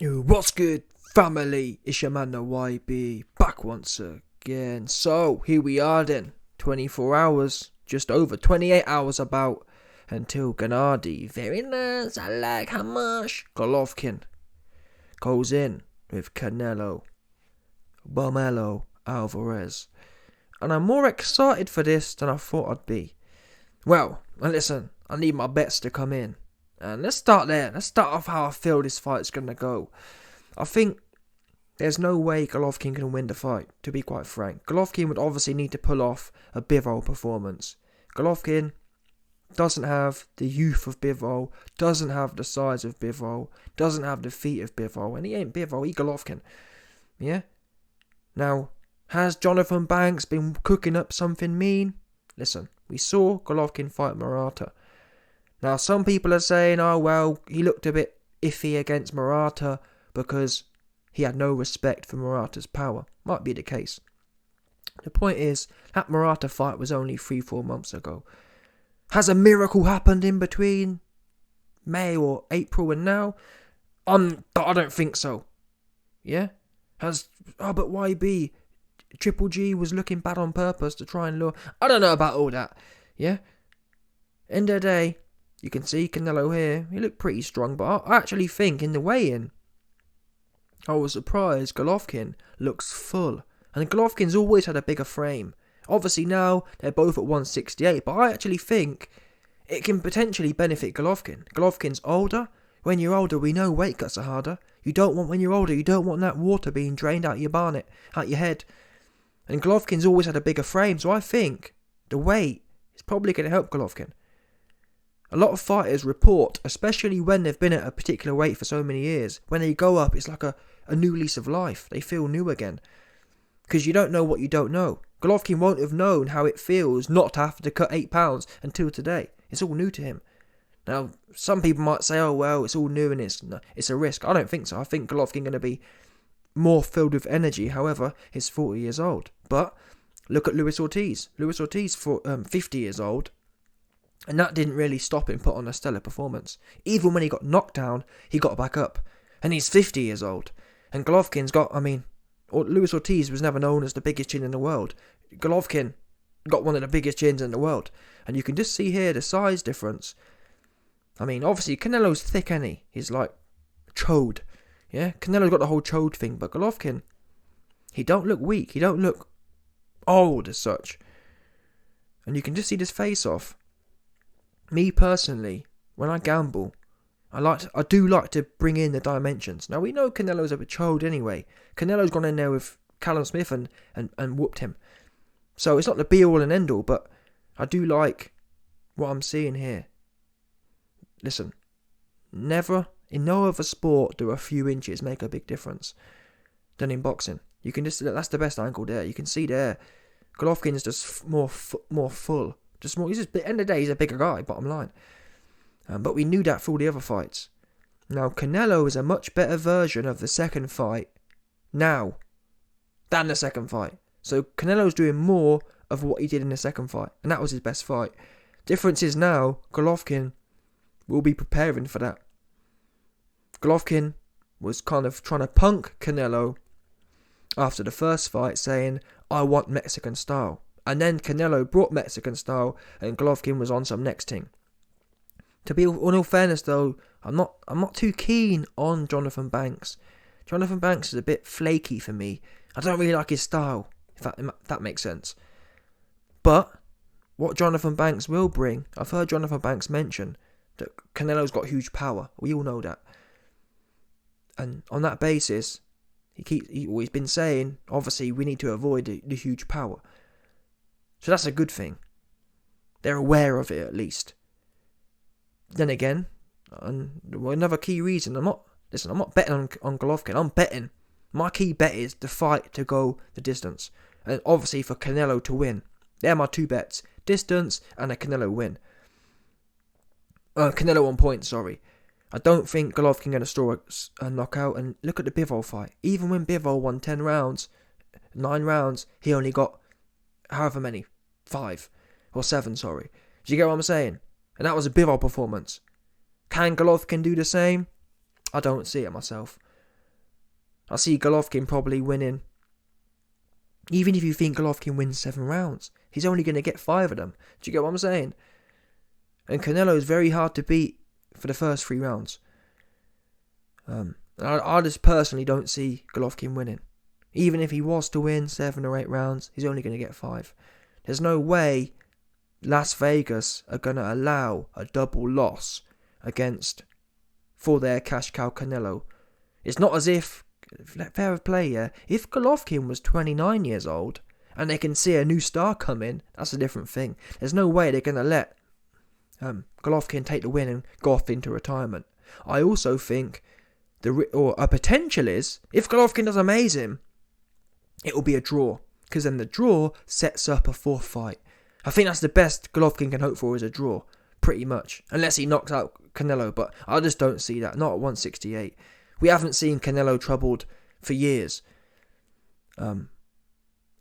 Yo, what's good, family? It's your man, the YB, back once again. So, here we are then. 24 hours, just over 28 hours about, until Gennady, very nice, I like how much, Golovkin, goes in with Canelo Alvarez. And I'm more excited for this than I thought I'd be. Well, listen, I need my bets to come in. And let's start there. Let's start off how I feel this fight's going to go. I think there's no way Golovkin can win the fight, to be quite frank. Golovkin would obviously need to pull off a Bivol performance. Golovkin doesn't have the youth of Bivol, doesn't have the size of Bivol, doesn't have the feet of Bivol, and he ain't Bivol, he Golovkin. Yeah? Now, has Jonathan Banks been cooking up something mean? Listen, we saw Golovkin fight Murata. Now, some people are saying, oh, well, he looked a bit iffy against Murata because he had no respect for Murata's power. Might be the case. The point is, that Murata fight was only 3-4 months ago. Has a miracle happened in between May or April and now? I don't think so. Yeah? But YB, Triple G was looking bad on purpose to try and lure. I don't know about all that. Yeah? End of the day, you can see Canelo here. He looked pretty strong, but I actually think in the weigh-in, I was surprised Golovkin looks full. And Golovkin's always had a bigger frame. Obviously now, they're both at 168, but I actually think it can potentially benefit Golovkin. Golovkin's older. When you're older, we know weight cuts are harder. When you're older, you don't want that water being drained out your barnet, out your head. And Golovkin's always had a bigger frame, so I think the weight is probably going to help Golovkin. A lot of fighters report, especially when they've been at a particular weight for so many years, when they go up, it's like a new lease of life. They feel new again. Because you don't know what you don't know. Golovkin won't have known how it feels not to have to cut 8 pounds until today. It's all new to him. Now, some people might say, oh, well, it's all new and it's a risk. I don't think so. I think Golovkin going to be more filled with energy. However, he's 40 years old. But look at Luis Ortiz. Luis Ortiz, 50 years old. And that didn't really stop him put on a stellar performance. Even when he got knocked down, he got back up. And he's 50 years old. And Golovkin's Luis Ortiz was never known as the biggest chin in the world. Golovkin got one of the biggest chins in the world. And you can just see here the size difference. I mean, obviously, Canelo's thick, ain't he? He's like chode. Yeah? Canelo's got the whole chode thing. But Golovkin, he don't look weak. He don't look old as such. And you can just see this face off. Me personally, when I gamble, I do like to bring in the dimensions. Now, we know Canelo's a bit chode anyway. Canelo's gone in there with Callum Smith and whooped him. So it's not the be-all and end-all, but I do like what I'm seeing here. Listen, never, in no other sport do a few inches make a big difference than in boxing. You can just, that's the best angle there. You can see there, Golovkin's just more full. Just more, at the end of the day, he's a bigger guy, bottom line. But we knew that for all the other fights. Now, Canelo is a much better version of the second fight now than the second fight. So Canelo's doing more of what he did in the second fight, and that was his best fight. Difference is now, Golovkin will be preparing for that. Golovkin was kind of trying to punk Canelo after the first fight, saying, I want Mexican style. And then Canelo brought Mexican style, and Golovkin was on some next thing. To be in all fairness, though, I'm not too keen on Jonathan Banks. Jonathan Banks is a bit flaky for me. I don't really like his style, if that makes sense. But what Jonathan Banks will bring, I've heard Jonathan Banks mention that Canelo's got huge power. We all know that. And on that basis, he's been saying, obviously, we need to avoid the huge power. So that's a good thing. They're aware of it, at least. Then again, another key reason, I'm not betting on Golovkin. I'm betting. My key bet is the fight to go the distance. And obviously for Canelo to win. They're my two bets. Distance and a Canelo win. Canelo on point, sorry. I don't think Golovkin going to store a knockout. And look at the Bivol fight. Even when Bivol won 9 rounds, he only got however many. 5 or 7, sorry. Do you get what I'm saying? And that was a Bivol performance. Can Golovkin do the same? I don't see it myself. I see Golovkin probably winning. Even if you think Golovkin wins 7 rounds, he's only going to get 5 of them. Do you get what I'm saying? And Canelo is very hard to beat for the first 3 rounds. I just personally don't see Golovkin winning. Even if he was to win 7 or 8 rounds, he's only going to get 5. There's no way Las Vegas are going to allow a double loss for their cash cow Canelo. It's not as if, fair play, yeah, if Golovkin was 29 years old and they can see a new star come in, that's a different thing. There's no way they're going to let Golovkin take the win and go off into retirement. I also think a potential is, if Golovkin does amazing, it will be a draw, because then the draw sets up a 4th fight. I think that's the best Golovkin can hope for, is a draw, pretty much, unless he knocks out Canelo, but I just don't see that, not at 168. We haven't seen Canelo troubled for years, and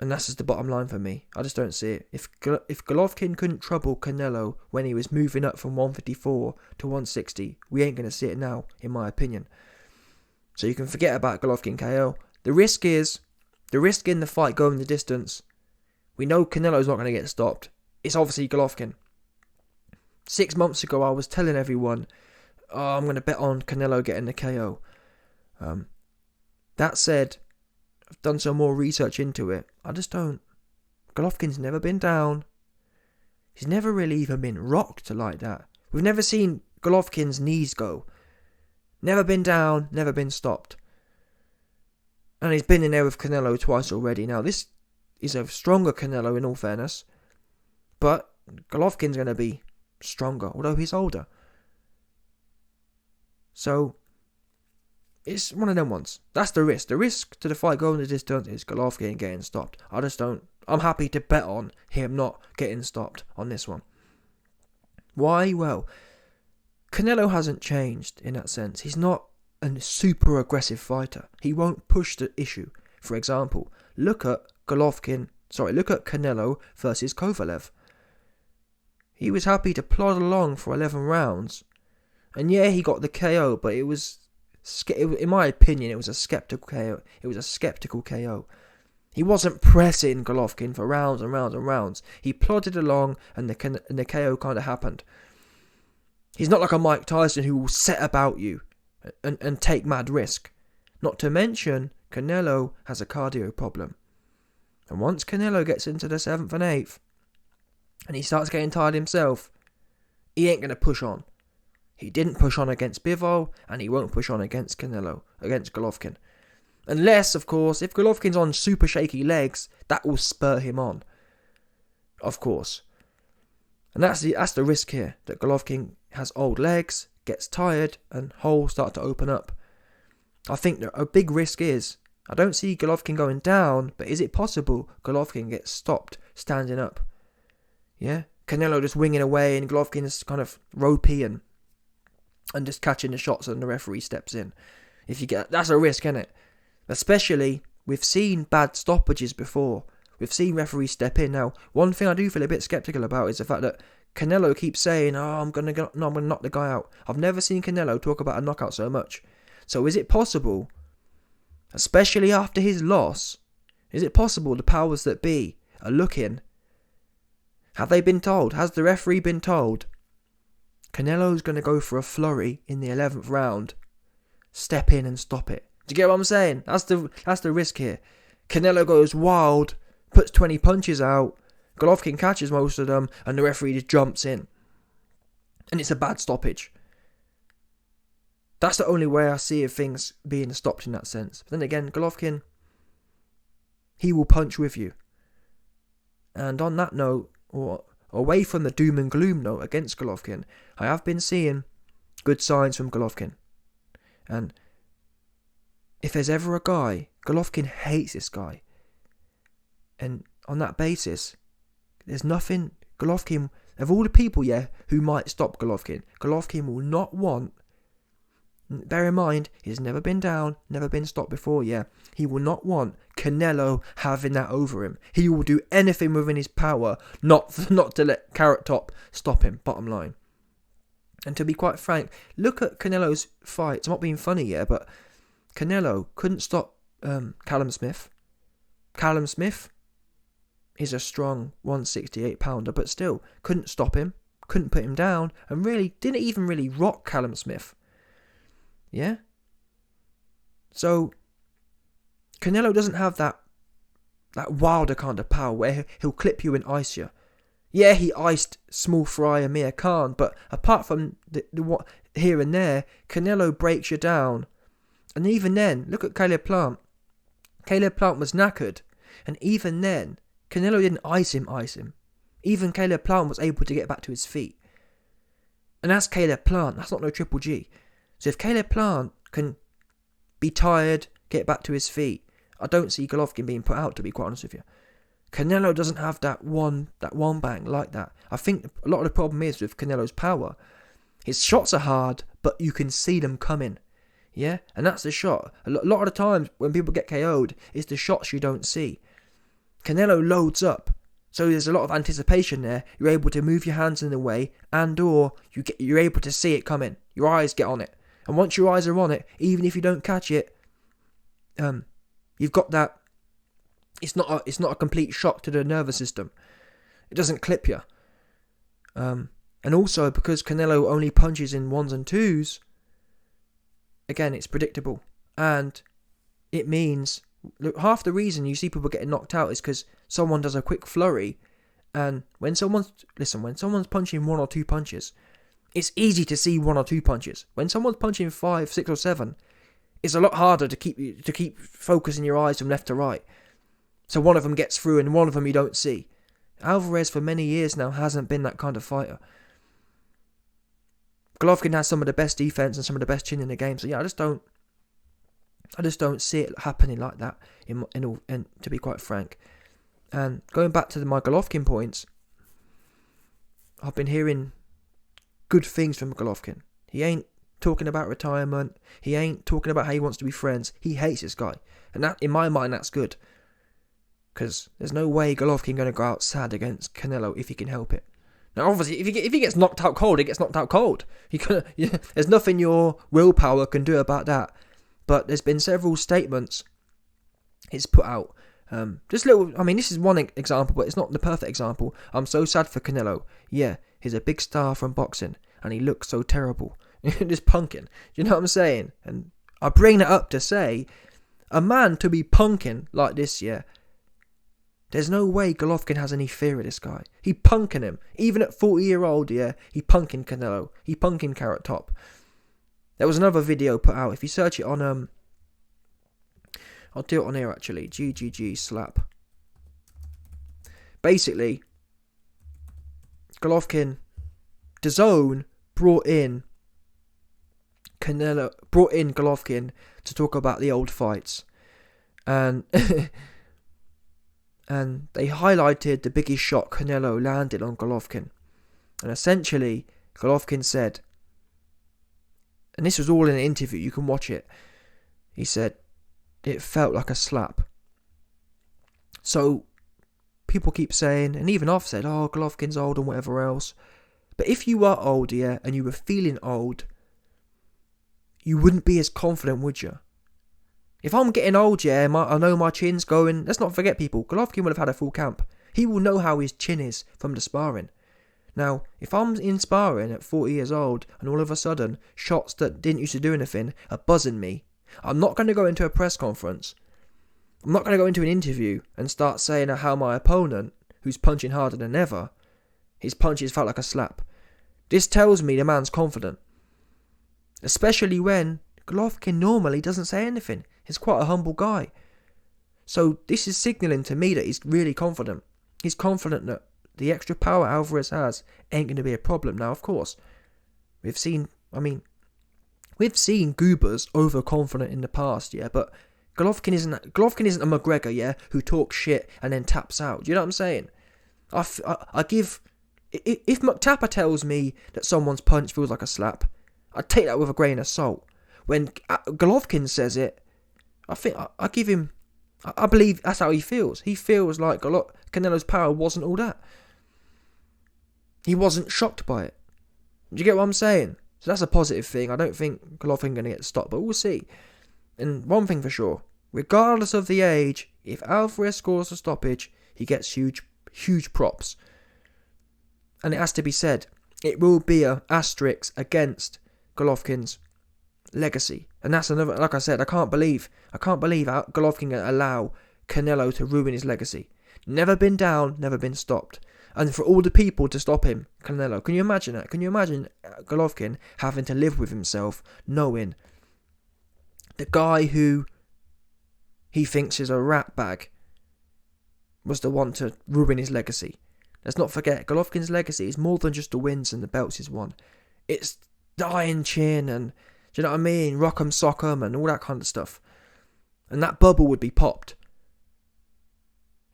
that's just the bottom line for me. I just don't see it. If Golovkin couldn't trouble Canelo when he was moving up from 154 to 160, we ain't going to see it now, in my opinion. So you can forget about Golovkin KO. The risk in the fight going the distance. We know Canelo's not going to get stopped. It's obviously Golovkin. 6 months ago, I was telling everyone, I'm going to bet on Canelo getting the KO. That said, I've done some more research into it. I just don't. Golovkin's never been down. He's never really even been rocked like that. We've never seen Golovkin's knees go. Never been down, never been stopped. And he's been in there with Canelo twice already. Now, this is a stronger Canelo, in all fairness. But Golovkin's going to be stronger, although he's older. So, it's one of them ones. That's the risk. The risk to the fight going the distance is Golovkin getting stopped. I'm happy to bet on him not getting stopped on this one. Why? Well, Canelo hasn't changed in that sense. He's not a super aggressive fighter. He won't push the issue. For example, look at Canelo versus Kovalev. He was happy to plod along for 11 rounds. And yeah, he got the KO, but it was, in my opinion, it was a skeptical KO. He wasn't pressing Golovkin for rounds and rounds and rounds. He plodded along, and the KO kind of happened. He's not like a Mike Tyson who will set about you and take mad risk. Not to mention, Canelo has a cardio problem. And once Canelo gets into the 7th and 8th, and he starts getting tired himself, he ain't going to push on. He didn't push on against Bivol, and he won't push on against Golovkin. Unless, of course, if Golovkin's on super shaky legs, that will spur him on. Of course. And that's the risk here, that Golovkin has old legs, gets tired, and holes start to open up. I think that a big risk is, I don't see Golovkin going down, but is it possible Golovkin gets stopped standing up? Yeah? Canelo just winging away, and Golovkin's kind of ropey and just catching the shots, and the referee steps in. That's a risk, isn't it? Especially, we've seen bad stoppages before. We've seen referees step in. Now, one thing I do feel a bit sceptical about is the fact that Canelo keeps saying, I'm going to knock the guy out. I've never seen Canelo talk about a knockout so much. So is it possible, especially after his loss, is it possible the powers that be are looking? Have they been told? Has the referee been told? Canelo's going to go for a flurry in the 11th round. Step in and stop it. Do you get what I'm saying? That's the risk here. Canelo goes wild, puts 20 punches out, Golovkin catches most of them, and the referee just jumps in. And it's a bad stoppage. That's the only way I see things being stopped in that sense. But then again, Golovkin, he will punch with you. And on that note, or away from the doom and gloom note against Golovkin, I have been seeing good signs from Golovkin. And if there's ever a guy, Golovkin hates this guy. And on that basis, there's nothing, Golovkin, of all the people, who might stop Golovkin, Golovkin will not want, bear in mind, he's never been down, never been stopped before, he will not want Canelo having that over him. He will do anything within his power not to let Carrot Top stop him, bottom line. And to be quite frank, look at Canelo's fights. I'm not being funny but Canelo couldn't stop Callum Smith. Callum Smith is a strong 168 pounder, but still couldn't stop him, couldn't put him down, and really didn't even really rock Callum Smith. Yeah? So Canelo doesn't have that wilder kind of power where he'll clip you and ice you. Yeah, he iced small fry Amir Khan, but apart from the what here and there, Canelo breaks you down. And even then, look at Caleb Plant. Caleb Plant was knackered, and even then, Canelo didn't ice him. Even Caleb Plant was able to get back to his feet. And that's Caleb Plant, that's not no Triple G. So if Caleb Plant can be tired, get back to his feet, I don't see Golovkin being put out, to be quite honest with you. Canelo doesn't have that one bang like that. I think a lot of the problem is with Canelo's power. His shots are hard, but you can see them coming. Yeah? And that's the shot. A lot of the times when people get KO'd, it's the shots you don't see. Canelo loads up. So there's a lot of anticipation there. You're able to move your hands in the way, and or you're able to see it coming. Your eyes get on it. And once your eyes are on it, even if you don't catch it, you've got that. It's not a complete shock to the nervous system. It doesn't clip you. And also because Canelo only punches in ones and twos, again, it's predictable. And it means, look, half the reason you see people getting knocked out is because someone does a quick flurry. And when someone's punching one or two punches, it's easy to see one or two punches. When someone's punching 5, 6 or 7, it's a lot harder to keep focusing your eyes from left to right. So one of them gets through and one of them you don't see. Alvarez for many years now hasn't been that kind of fighter. Golovkin has some of the best defense and some of the best chin in the game. So yeah, I just don't see it happening like that. And to be quite frank, and going back to my Golovkin points, I've been hearing good things from Golovkin. He ain't talking about retirement. He ain't talking about how he wants to be friends. He hates this guy, and that, in my mind, that's good. Because there's no way Golovkin going to go out sad against Canelo if he can help it. Now, obviously, if he gets knocked out cold, he gets knocked out cold. There's nothing your willpower can do about that. But there's been several statements he's put out. This is one example, but it's not the perfect example. I'm so sad for Canelo. Yeah, he's a big star from boxing, and he looks so terrible. Just punking. Do you know what I'm saying? And I bring that up to say, a man to be punking like this, yeah, there's no way Golovkin has any fear of this guy. He punking him. Even at 40-year-old, yeah, he punking Canelo. He punking Carrot Top. There was another video put out. If you search it on, I'll do it on here actually. GGG slap. Basically, Golovkin, DAZN brought in Golovkin to talk about the old fights. And and they highlighted the biggest shot Canelo landed on Golovkin. And essentially, Golovkin said, and this was all in an interview, you can watch it, he said, it felt like a slap. So, people keep saying, and even I've said, oh, Golovkin's old and whatever else. But if you were old, yeah, and you were feeling old, you wouldn't be as confident, would you? If I'm getting old, yeah, I know my chin's going. Let's not forget, people, Golovkin would have had a full camp. He will know how his chin is from the sparring. Now, if I'm in sparring at 40 years old and all of a sudden shots that didn't used to do anything are buzzing me, I'm not going to go into a press conference. I'm not going to go into an interview and start saying how my opponent, who's punching harder than ever, his punches felt like a slap. This tells me the man's confident. Especially when Golovkin normally doesn't say anything. He's quite a humble guy. So this is signalling to me that he's really confident. He's confident that the extra power Alvarez has ain't going to be a problem. Now, of course, we've seen goobers overconfident in the past, yeah, but Golovkin isn't a McGregor, yeah, who talks shit and then taps out. Do you know what I'm saying? If McTapper tells me that someone's punch feels like a slap, I take that with a grain of salt. When Golovkin says it, I believe that's how he feels. He feels like Canelo's power wasn't all that. He wasn't shocked by it. Do you get what I'm saying? So that's a positive thing. I don't think Golovkin going to get stopped, but we'll see. And one thing for sure, regardless of the age, if Alvarez scores a stoppage, he gets huge props. And it has to be said, it will be a asterisk against Golovkin's legacy. And that's another, like I said, I can't believe Golovkin can allow Canelo to ruin his legacy. Never been down, never been stopped. And for all the people to stop him, Canelo, can you imagine that? Can you imagine Golovkin having to live with himself, knowing the guy who he thinks is a rat bag was the one to ruin his legacy? Let's not forget, Golovkin's legacy is more than just the wins and the belts he's won. It's the Iron Chin and, do you know what I mean, Rock'em Sock'em and all that kind of stuff. And that bubble would be popped.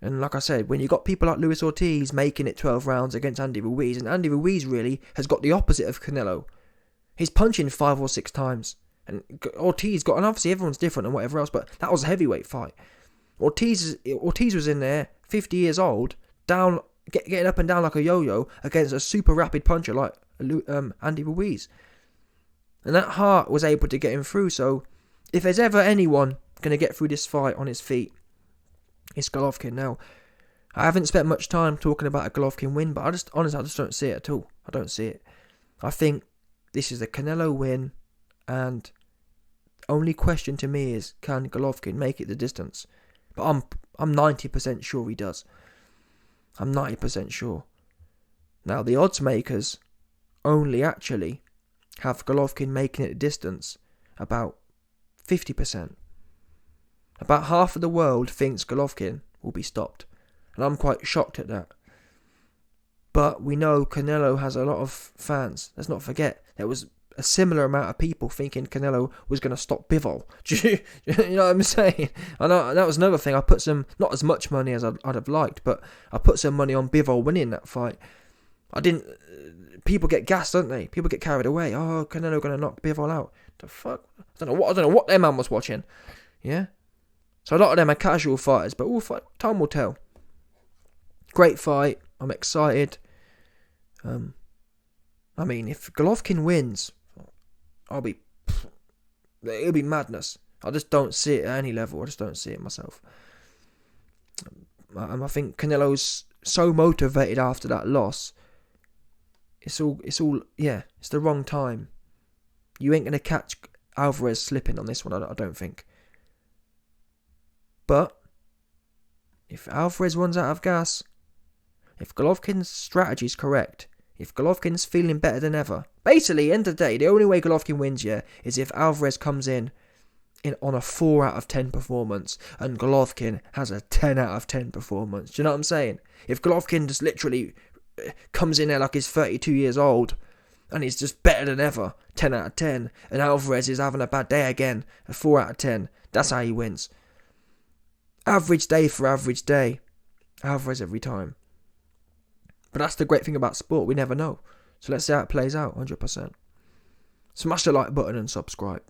And like I said, when you got people like Luis Ortiz making it 12 rounds against Andy Ruiz, and Andy Ruiz really has got the opposite of Canelo. He's punching 5 or 6 times. And Ortiz got, and obviously everyone's different and whatever else, but that was a heavyweight fight. Ortiz was in there, 50 years old, down, getting up and down like a yo-yo against a super rapid puncher like Andy Ruiz. And that heart was able to get him through. So if there's ever anyone going to get through this fight on his feet, it's Golovkin. Now, I haven't spent much time talking about a Golovkin win, but honestly, I just don't see it at all. I don't see it. I think this is a Canelo win, and only question to me is, can Golovkin make it the distance? But I'm 90% sure he does. I'm 90% sure. Now, the odds makers only actually have Golovkin making it a distance about 50%. About half of the world thinks Golovkin will be stopped. And I'm quite shocked at that. But we know Canelo has a lot of fans. Let's not forget, there was a similar amount of people thinking Canelo was going to stop Bivol. You know what I'm saying? I know that was another thing. I put some, not as much money as I'd have liked, but I put some money on Bivol winning that fight. People get gassed, don't they? People get carried away. Oh, Canelo going to knock Bivol out. The fuck? I don't know what their man was watching. Yeah? So a lot of them are casual fighters, but time will tell. Great fight. I'm excited. I mean, if Golovkin wins, it'll be madness. I just don't see it at any level. I just don't see it myself. I think Canelo's so motivated after that loss. It's the wrong time. You ain't gonna catch Alvarez slipping on this one, I don't think. But if Alvarez runs out of gas, if Golovkin's strategy is correct, if Golovkin's feeling better than ever, basically, end of the day, the only way Golovkin wins, is if Alvarez comes in on a 4 out of 10 performance and Golovkin has a 10 out of 10 performance. Do you know what I'm saying? If Golovkin just literally comes in there like he's 32 years old and he's just better than ever, 10 out of 10, and Alvarez is having a bad day again, a 4 out of 10, that's how he wins. Average day for average day. Alvarez every time. But that's the great thing about sport. We never know. So let's see how it plays out, 100%. Smash the like button and subscribe.